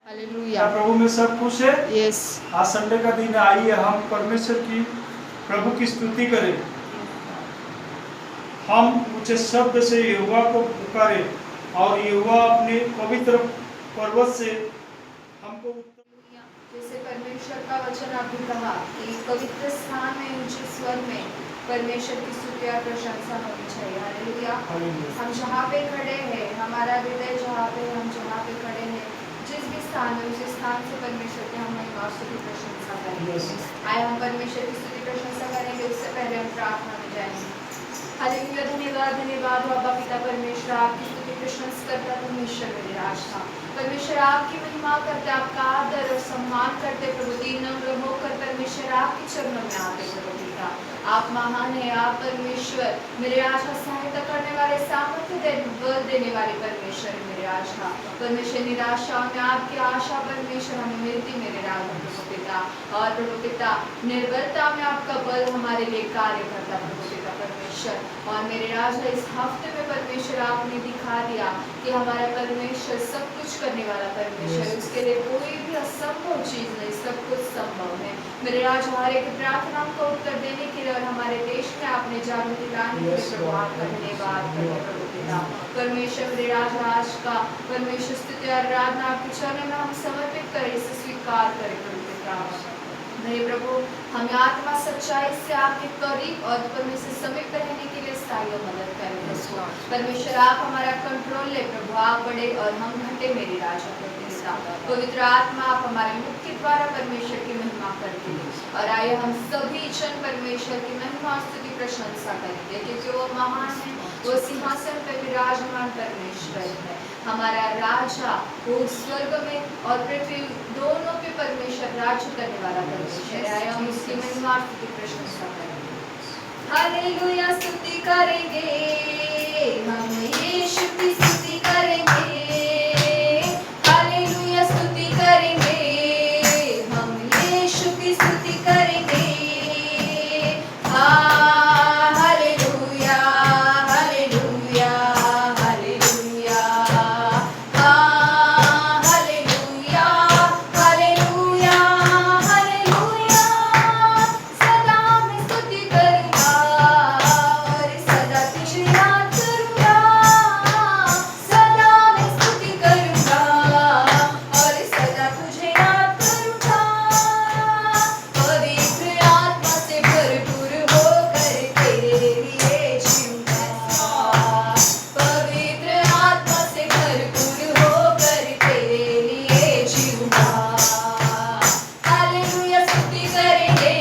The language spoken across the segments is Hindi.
हालेलुया। क्या प्रभु में सब खुश है? यस। आज संडे का दिन है, आइए हम परमेश्वर की प्रभु की स्तुति करें। हम ऊंचे शब्द से यहोवा को पुकारे और यहोवा अपने पवित्र पर्वत से हमको जैसे परमेश्वर का वचन आपने कहा कि पवित्र स्थान में ऊंचे स्वर में परमेश्वर की स्तुति और प्रशंसा होनी चाहिए। हालेलुया। हम जहाँ पे खड़े हैं, हमारा हृदय जहाँ पे खड़े हैं, जिस भी स्थान में, उस स्थान से परमेश्वर की हम महिमा स्तुति प्रशंसा करेंगे। आए हम परमेश्वर की स्तुति प्रशंसा करेंगे, उससे पहले हम प्रार्थना में जाएंगे। हालेलुया। धन्यवाद धन्यवाद बाबा पिता परमेश्वर, आपकी स्तुति प्रशंसा करता परमेश्वर मेरे राजा। परमेश्वर आपकी महिमा करते, आपका आदर और सम्मान करते प्रभु, दीन नम्र होकर परमेश्वर आपके चरणों में आते प्रभु पिता। आप महान है, आप परमेश्वर मेरे आशा सहायता करने वाले, सामर्थ्य बल देने वाले परमेश्वर मेरे आशा। परमेश्वर निराशा में आपकी आशा परमेश्वर हमें मिलती मेरे राजा प्रभु पिता। और प्रभु पिता निर्बलता में आपका बल हमारे लिए कार्य करता प्रभु पिता परमेश्वर। और मेरे राजा इस हफ्ते में परमेश्वर आपने दिखा दिया कि हमारा परमेश्वर सब कुछ करने वाला परमेश्वर, उसके लिए कोई भी असंभव चीज नहीं, सब कुछ संभव है। मेरे राजा हर एक प्रार्थना को उत्तर देने के लिए और हमारे देश में आपने जागृति लाने के लिए प्रभु आपका धन्यवाद करते प्रभु पिता परमेश्वर। मेरे राजा आज का परमेश्वर स्तुति और आराधना आपके चरणों में हम समर्पित करें, इसे स्वीकार करें प्रभु पिता। मेरे प्रभु हमें आत्मा सच्चाई से आपके करीब और परमेश्वर समीप रहने के लिए स्थायी मदद करें प्रभु। परमेश्वर आप हमारा कंट्रोल ले प्रभु, आप बढ़े और हम घटे मेरे राजा प्रभु। पवित्र आत्मा आप हमारे मुख के द्वारा परमेश्वर की महिमा करके और आइए हम सभी जन परमेश्वर की महिमा स्तुति प्रशंसा करेंगे, क्योंकि वो महान है, वो सिंहासन पर विराजमान परमेश्वर है, हमारा राजा। वो स्वर्ग में और पृथ्वी दोनों पे परमेश्वर राज्य करने वाला परमेश्वर है। आइए हम उसकी महिमा स्तुति प्रशंसा करेंगे। हालेलुया। स्तुति करेंगे हम यीशु की स्तुति करेंगे। हालेलुया। स्तुति करेंगे हम यीशु की स्तुति करेंगे। Hallelujah hallelujah hallelujah hallelujah hallelujah hallelujah. सदा मैं स्तुति करूंगा और सदा तुझे याद करूंगा। सदा मैं स्तुति करूंगा और सदा तुझे याद करूंगा। पवित्र आत्मा से भरपूर होकर तेरे लिए जीऊंगा। पवित्र आत्मा से भरपूर होकर तेरे लिए जीऊंगा। हालेलुया। स्तुति करेंगे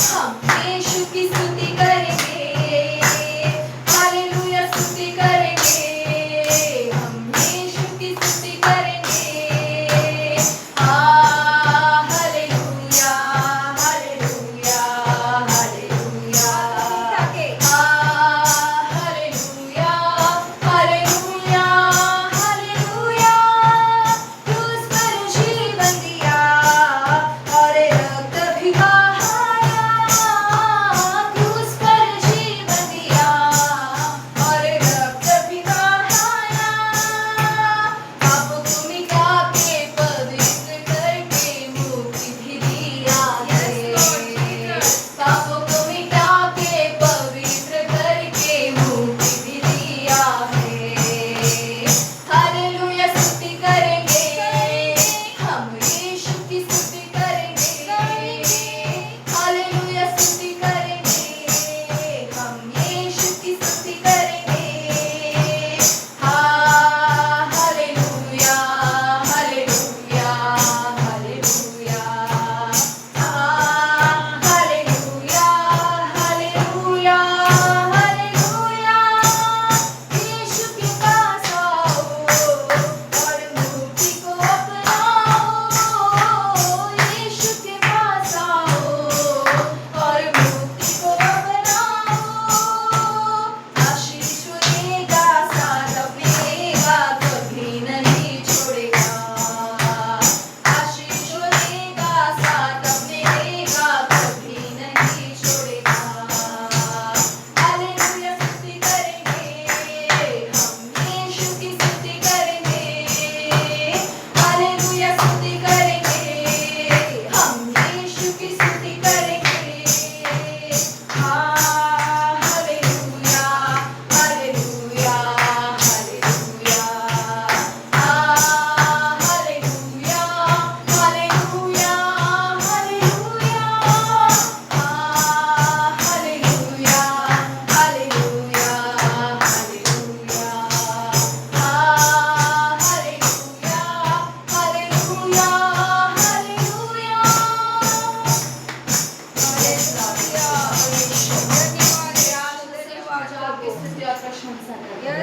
हम यीशु की स्तुति करेंगे। हालेलुया। स्तुति करेंगे हम यीशु की स्तुति करेंगे। Hallelujah hallelujah hallelujah hallelujah hallelujah hallelujah. क्रूस पर जीवन दिया और रक्त भी बहाया। क्रूस पर जीवन दिया और रक्त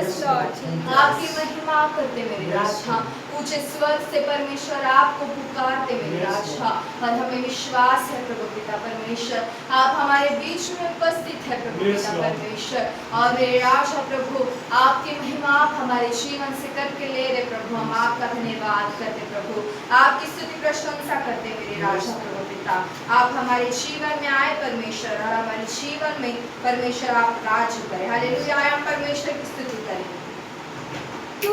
Yes, Lord. आपकी महिमा करते मेरे राजा, ऊंचे स्वर से परमेश्वर आपको पुकारते मेरे राजा, और हमें विश्वास है प्रभु पिता परमेश्वर आप हमारे बीच में उपस्थित है प्रभु पिता परमेश्वर, और मेरे राजा प्रभु आपकी महिमा आप हमारे जीवन से करके ले रहे प्रभु, हम आपका धन्यवाद करते प्रभु, आपकी स्तुति प्रशंसा करते मेरे राजा प्रभु पिता, आप हमारे जीवन में आए परमेश्वर, और हमारे जीवन में परमेश्वर आप राज करें। हालेलुया, हम परमेश्वर की स्तुति करें। तू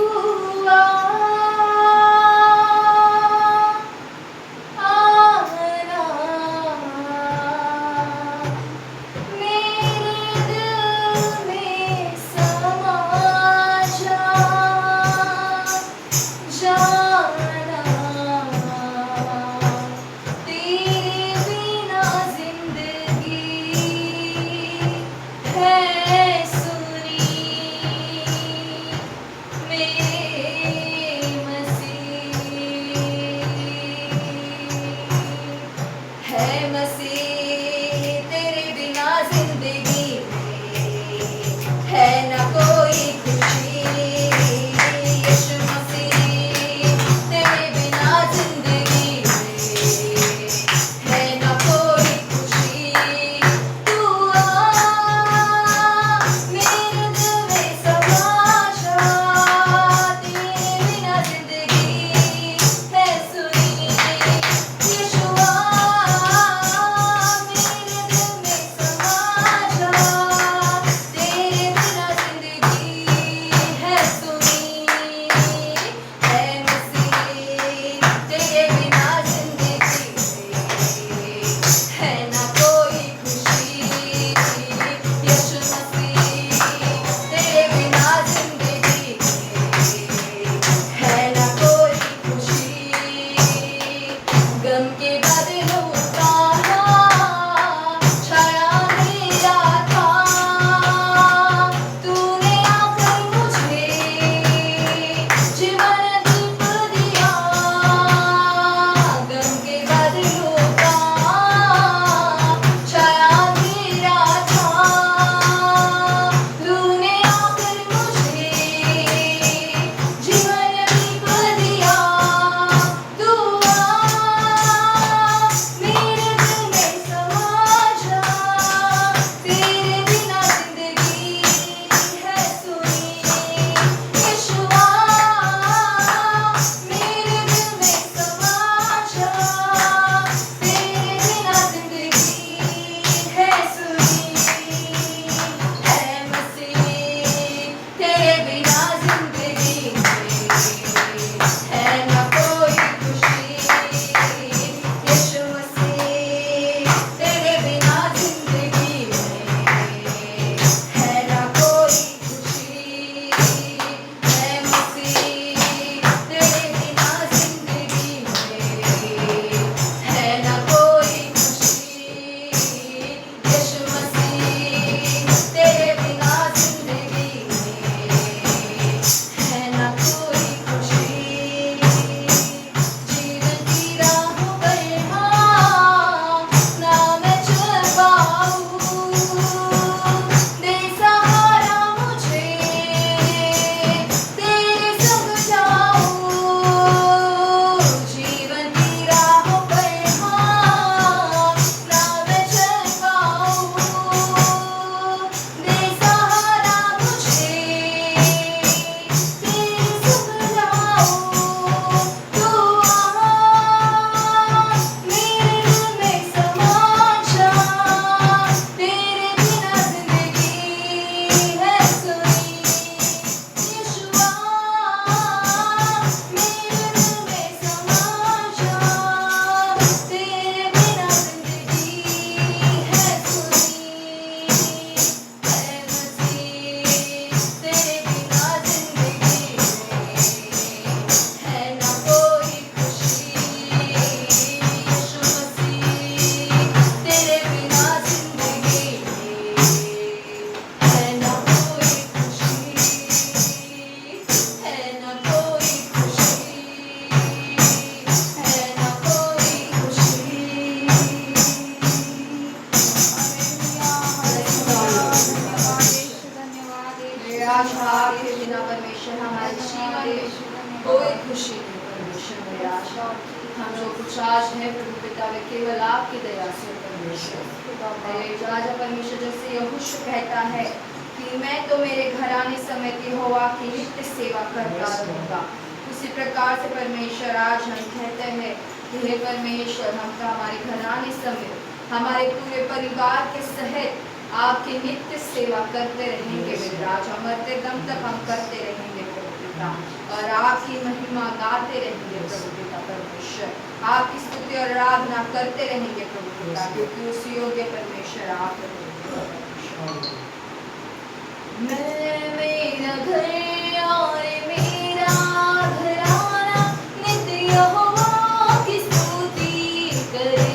बिना परमेश्वर हमारे जीवन में कोई खुशी नहीं परमेश्वर मेरे आशा हम जो कुछ आज है प्रभु पिता वे केवल आपकी दया से परमेश्वर राजा परमेश्वर जैसे यहोशू कहता है कि मैं तो मेरे घराने समेत यहोवा की नित्य सेवा करता रहूंगा। उसी प्रकार से परमेश्वर आज हम कहते हैं कि हे परमेश्वर हम तो हमारे घराने समेत हमारे पूरे परिवार के सहित आपकी नित्य सेवा करते रहेंगे मेरे राजा मरते दम तक हम करते रहेंगे प्रभु पिता और आपकी महिमा गाते रहेंगे प्रभु पिता परमेश्वर आपकी स्तुति और आराधना करते रहेंगे प्रभु पिता क्योंकि उस योग्य परमेश्वर आप हैं। मैं मेरा घर और मेरा घराना नित्य यहोवा की स्तुति करे।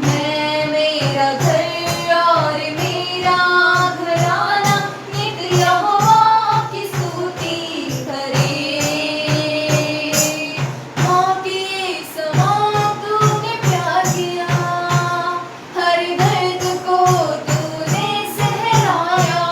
मैं मेरा घर और मेरा घराना नित्य यहोवा की स्तुति करे। माँ के समान तूने प्यार किया हर दर्द को तूने सहलाया।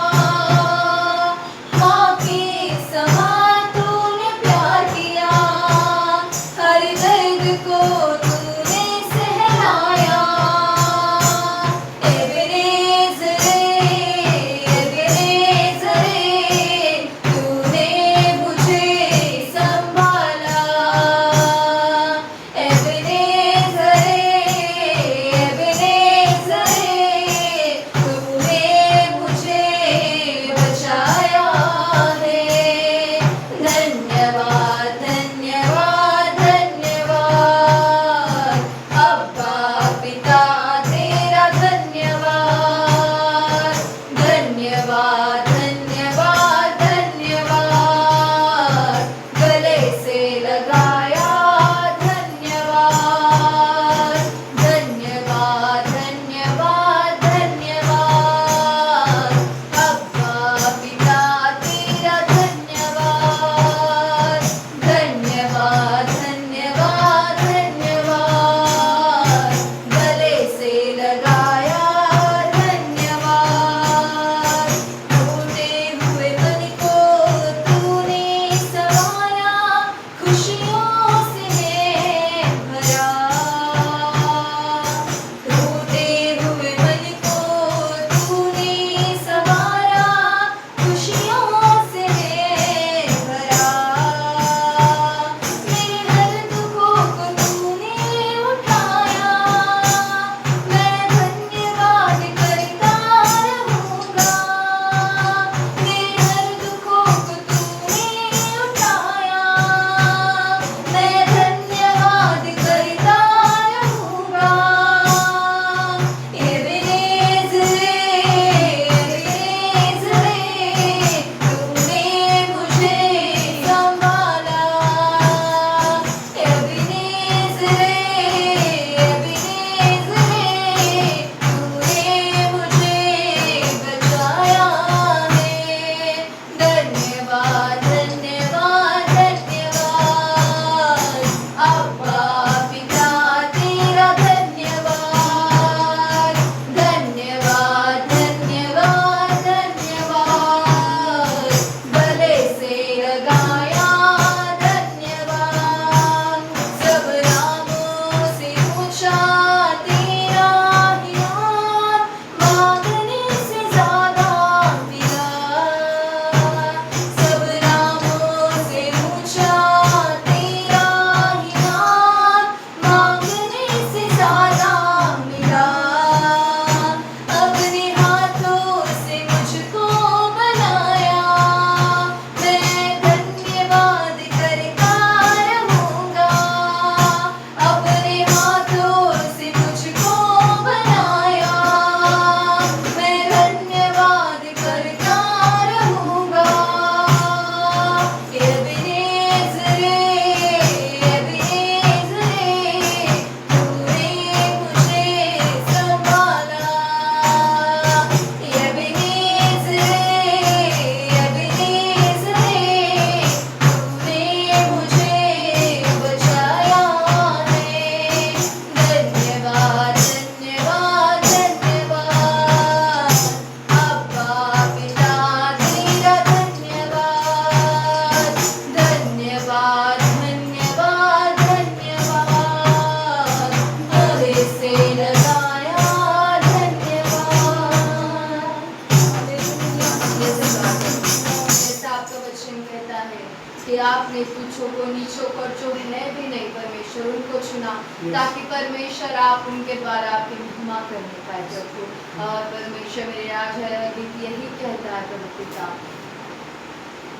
कि आपने तुच्छों को नीचों को जो है भी नहीं परमेश्वर उनको चुना ताकि परमेश्वर आप उनके द्वारा आपकी महिमा करने पाए प्रभु। और परमेश्वर मेरे राजा गीत यही कहता है प्रभु पिता,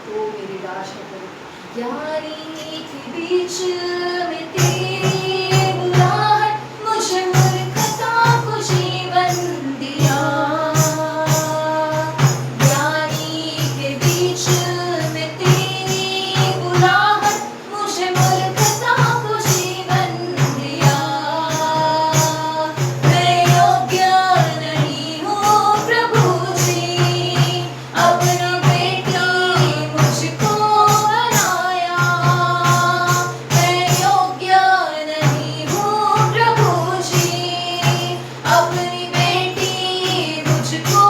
ओ मेरी राजा प्रभु, ज्ञानी के बीच में तेरी बुलाहट मुझे मूर्खता को जीवन दिया। ज्ञानी के बीच में तेरी बुलाहट मुझे मूर्खता को जीवन दिया। मैं योग्य नहीं हूँ प्रभु जी, अपनी बेटी मुझको बनाया। मैं योग्य नहीं हूँ प्रभु जी, अपनी बेटी मुझको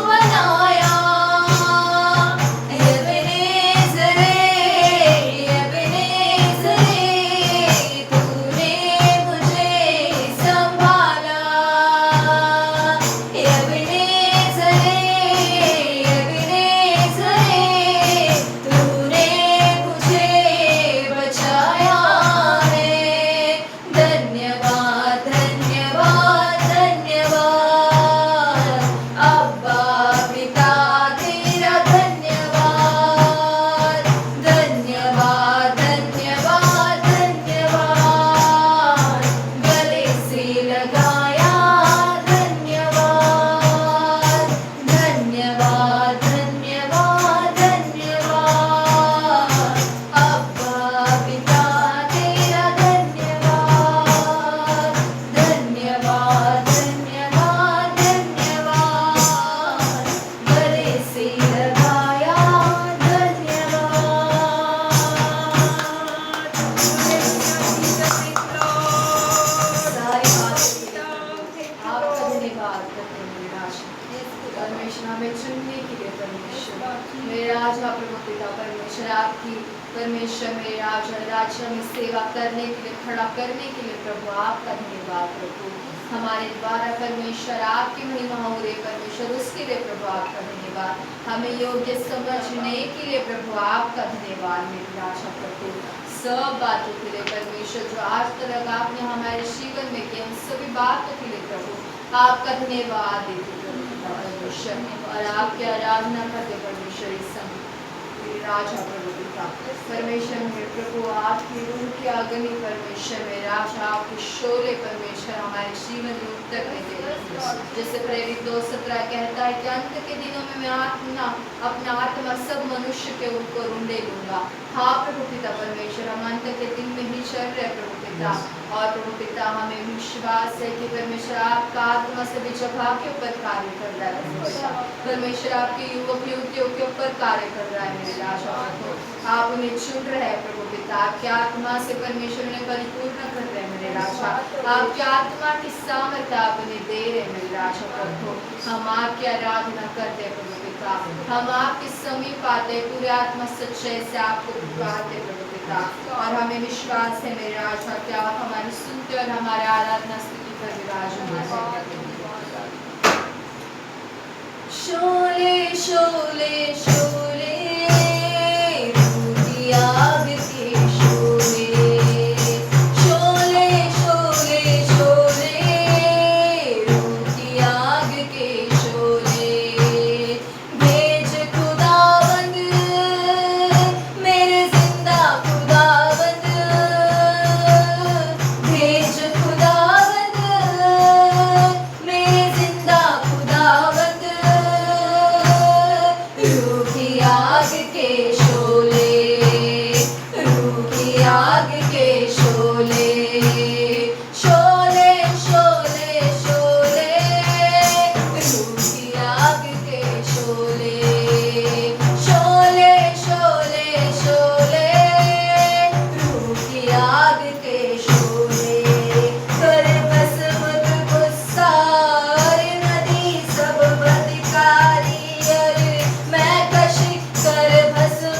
बनाया। एबेनेज़र, एबेनेज़र, तूने मुझे संभाला। एबेनेज़र, एबेनेज़र, तूने मुझे बचाया है। धन्यवाद, धन्यवाद, धन्यवाद अब्बा पिता तेरा धन्यवाद। धन्यवाद, धन्यवाद, धन्यवाद गले से लगाया। धन्यवाद, धन्यवाद, धन्यवाद, धन्यवाद अब्बा पिता तेरा धन्यवाद। धन्यवाद, धन्यवाद, धन्यवाद गले से लगाया। सारी बातें आपका धन्यवाद करते हैं मेरे राजा। परमेश्वर हमें चुनने के लिए परमेश्वर मेरे राजा प्रभु पिता परमेश्वर आपकी परमेश्वर मेरे राजा राज्य में सेवा करने के लिए खड़ा करने के लिए प्रभु आपका धन्यवाद प्रभु। हमारे द्वारा परमेश्वर आपकी महिमा हो रही परमेश्वर उसके लिए प्रभु आपका धन्यवाद। हमें योग्य समझने के लिए प्रभु आपका धन्यवाद मेरे राजा प्रभु। सब बातों के लिए परमेश्वर जो आज तक आपने हमारे जीवन में किए उन सभी बातों के लिए प्रभु आपका धन्यवाद देते प्रभु पिता परमेश्वर। और आपकी आराधना करते परमेश्वर इस समय मेरे राजा प्रभु पिता परमेश्वर मेरे प्रभु आपकी रूह की अग्नि परमेश्वर मेरे राजा आपके शोले परमेश्वर हमारे जीवन में उत्तर देते जैसे प्रेरित 2:17 कहता है कि अंत के दिनों में मैं अपना आत्मा सब मनुष्य के ऊपर उंडे लूंगा। हाँ प्रभु पिता परमेश्वर हम अंत के दिन में ही चल रहे प्रभु पिता। और प्रभु पिता हमें विश्वास है कि परमेश्वर आपका आत्मा सभी जगह के ऊपर कार्य कर रहा है प्रभु पिता। परमेश्वर आपके युवक युवतियों के ऊपर कार्य कर रहा है मेरे राजा। आप उन्हें चुन रहे हैं प्रभु पिता। आपकी आत्मा से परमेश्वर उन्हें परिपूर्ण कर रहे हैं मेरे राजा। आपकी आत्मा की सामर्थ्य आप उन्हें दे रहे हैं मेरे राजा प्रभु। हम आपकी आराधना करते हैं प्रभु पिता। हम आपके समीप आते पूरे आत्मा सच्चाई से आपको पुकारते प्रभु पिता। और हमें विश्वास है मेरे राजा कि आप हमारी सुनते और हमारे आराधना स्थिति पर विराजमान हैं। शोले शोले शोले रूठी आग के शोले। शोले शोले शोले रूठी आग के शोले। भेज खुदावंद मेरे जिंदा खुदावंद। भेज खुदावंद मेरे जिंदा खुदावंद। रूठी आग के शोले। रूठी आग के शोले। शोले शोले शोले रूठी आग के शोले। शोले शोले शोले रूठी आग के शोले। कर भस्म तुझको सारी नदी सब बदकारी। अरे मैं कशी कर भस्म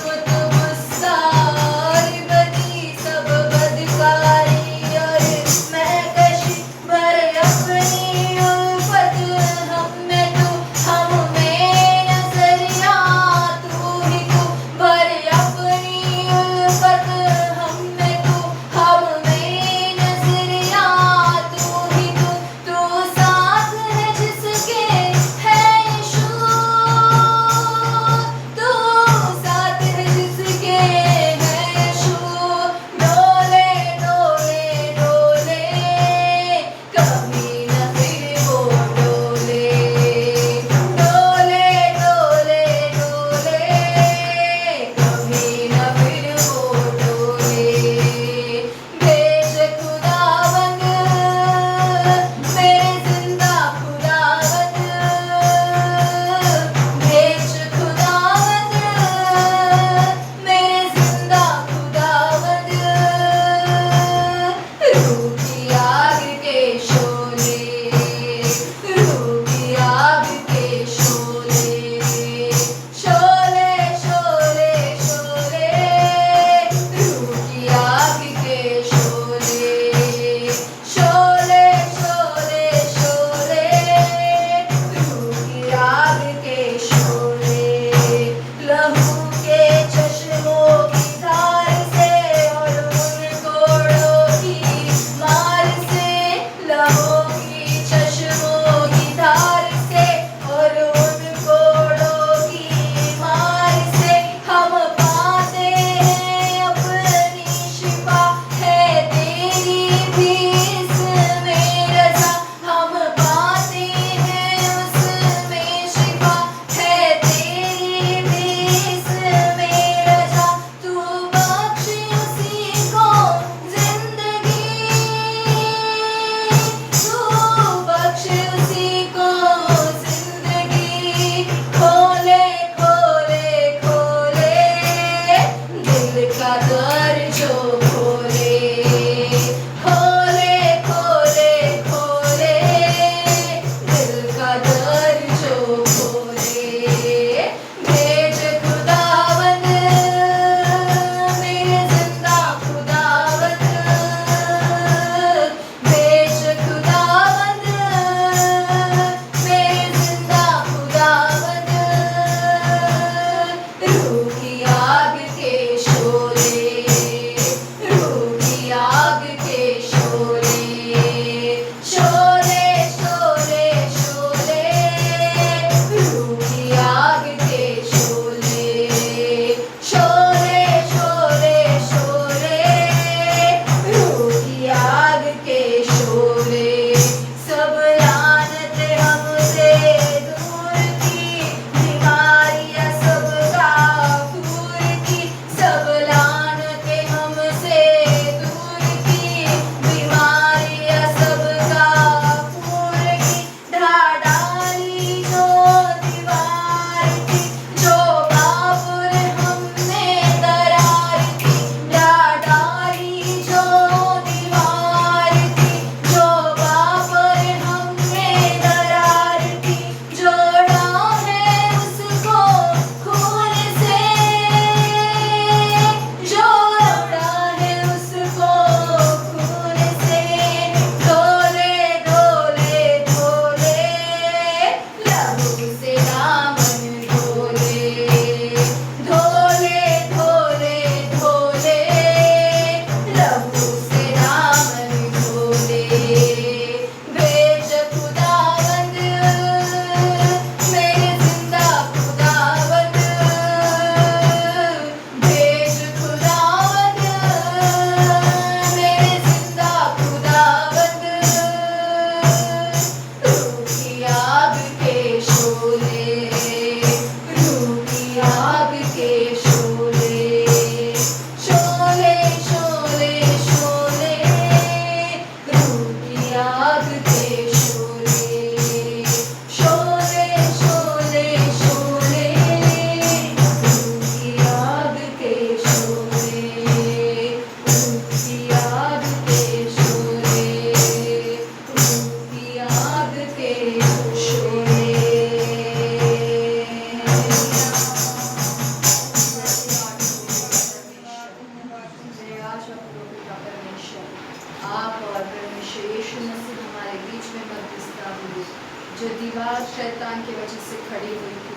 शैतान की वजह से खड़ी हुई थी,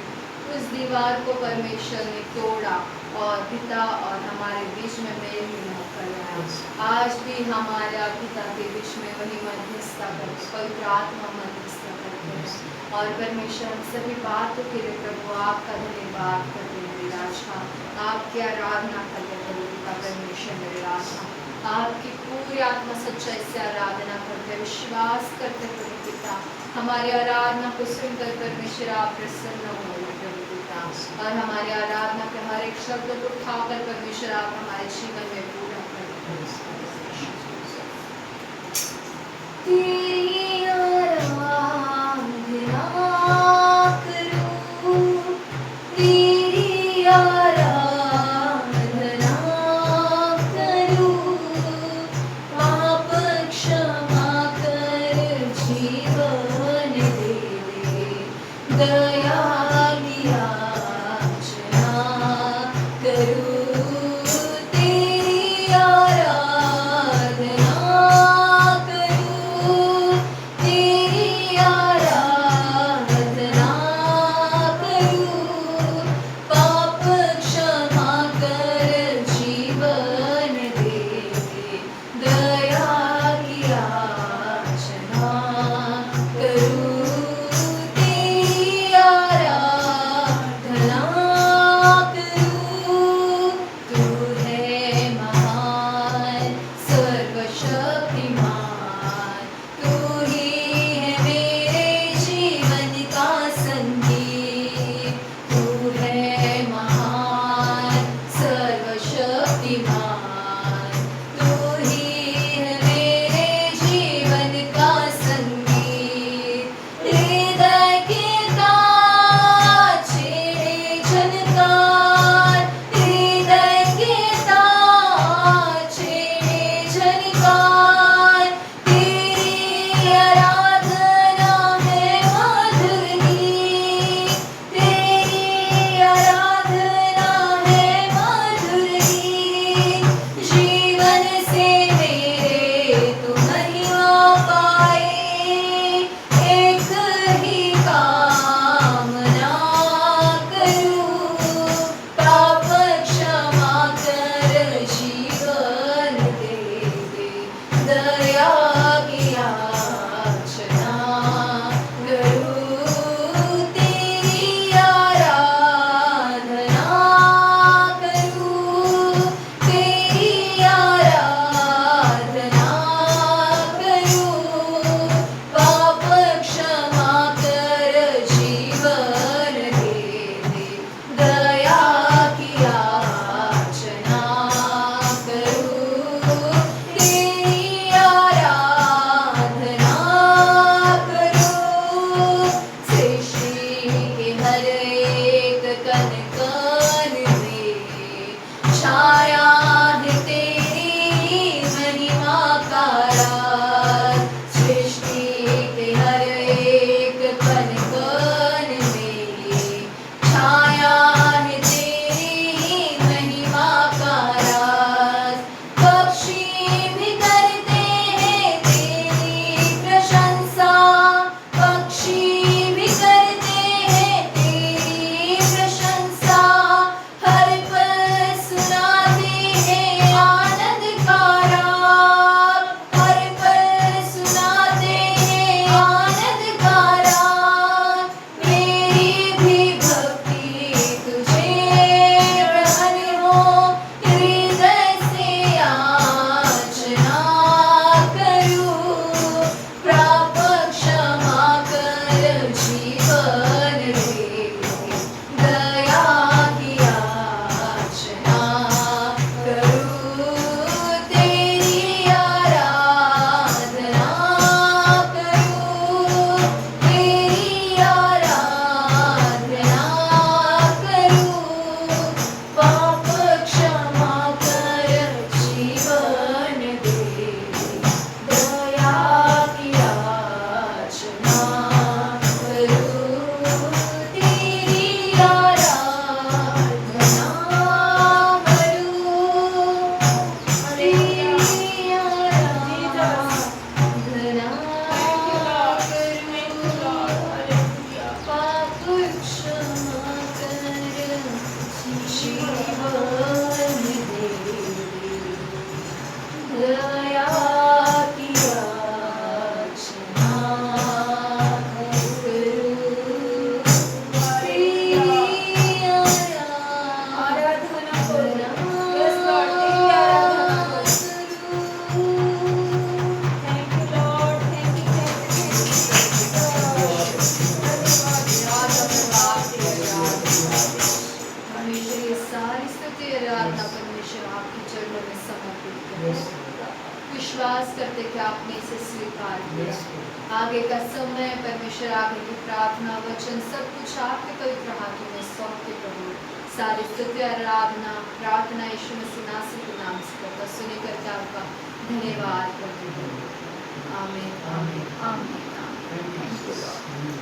उस दीवार को परमेश्वर ने तोड़ा और पिता और हमारे बीच में मेल मिलाप कर लाया। आज भी हमारे पिता के बीच में वही मध्यस्थता करते, पवित्र आत्मा मध्यस्थता करते हैं। और परमेश्वर हम सभी बातों के लिए प्रभु आपका धन्यवाद करते हैं मेरे राजा, आपकी आराधना करते हैं प्रभु पिता परमेश्वर मेरे राजा, आपकी पूरी आत्मा सच्चाई से आराधना करते, विश्वास करते प्रभु पिता, हमारी आराधना को सुनकर परमेश्वर आप प्रसन्न हो प्रभु पिता, और हमारी आराधना के हर एक शब्द को उठाकर परमेश्वर आप हमारे जीवन में पूरा करें। तेरी आराधना करूं, तेरी आराधना करूं, पाप क्षमा कर जीवन दे दे, दया की याचना करूं, तेरी आराधना करूं, आराधना परमेश्वर आपके चरणों में समर्पित करते Yes, हैं। विश्वास करते कि आपने इसे स्वीकार किया। आगे का समय परमेश्वर, आगे की प्रार्थना वचन सब कुछ आपके पवित्र हाथों में सौंपते प्रभु। सारी स्तुति आराधना प्रार्थना यीशु मसीह नासरी के नाम से करता सुनी करके आपका धन्यवाद करते हैं। आमीन आमीन आमीन आमीन। Thank you.